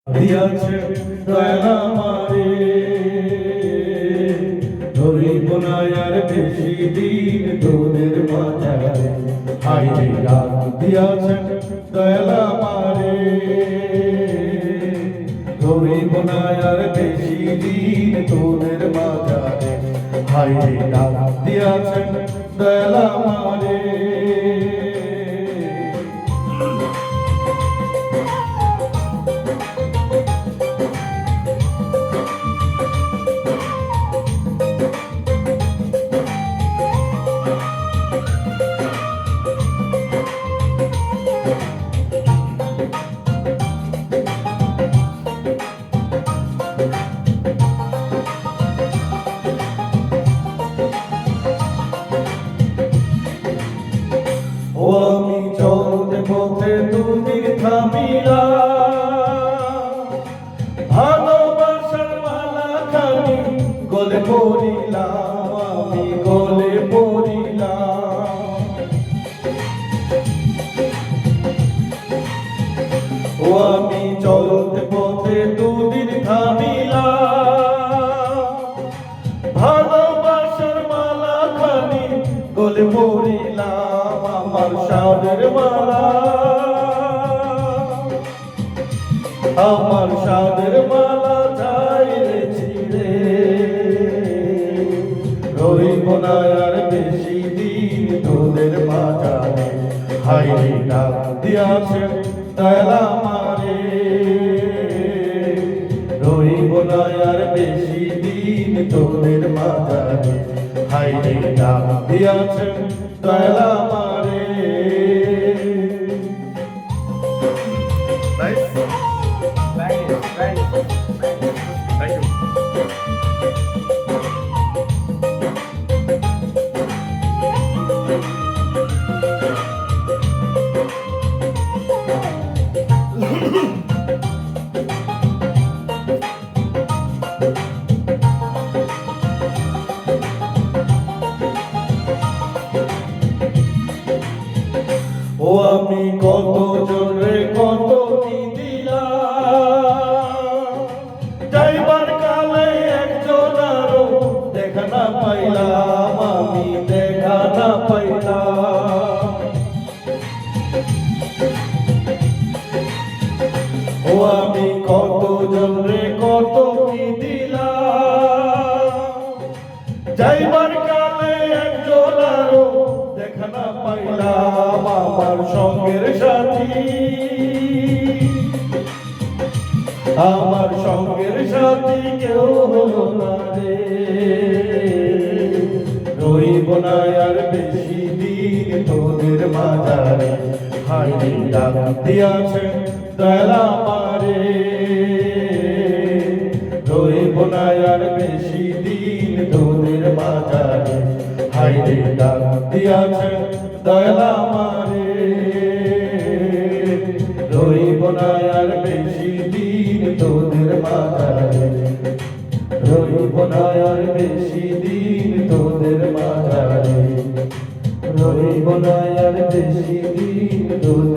দিয়াছে দয়াল আমারে, ধরিব না আর বেশি দিন তোদের মাঝারে। হায়রে ডাক দিয়াছে দয়াল আমারে, ধরিব না আর বেশি দিন তোদের মাঝারে। হায়রে ডাক দিয়াছে দয়াল আমারে। ও আমি চলতে পথে তুমি থামিলা, ভালোবাসার মালা খানি গলে পড়িলাম, আমি গলে পড়িলাম। ও আমি চলতে পথে দুদিন থামিলা, ভালোবাসার মালা খানি গলে পড়িলাম। আমার সাদের মালা, আমার সাদের মালা যাই রে ছিঁড়ে, রইব না আর বেশি দিন তোদের মাঝারে। হায়রে ডাক দিয়াছে দয়াল আমারে, রইব না আর বেশি দিন তোদের মাঝারে। হায়রে ডাক দিয়াছে দয়াল আমারে। Nice. Thank you. Thank you. Thank you. ও আমি কত জনে কত কি দিলাম, যাইবার কালে একজন আরো দেখা না পাইলাম, আমি দেখা না পাইলাম। ও আমি কত জনে কত কি দিলাম, যাইবার কালে একজন আরো দেখা না পাইলাম। আমার সঙ্গের সাথী, আমার সঙ্গের সাথী কেউ হলো না রে, রইব না আর বেশি দিন তোদের মাঝারে। হায়রে ডাক দিয়াছে দয়াল আমারে, রইব না আর বেশি দিন তোদের মাঝারে। হায়রে ডাক দিয়াছে দয়াল আমারে, রইব না আর বেশি দিন তোদের মাঝারে। রইব না আর বেশি দিন তোদের মাঝারে, রইব না আর বেশি দিন তোদের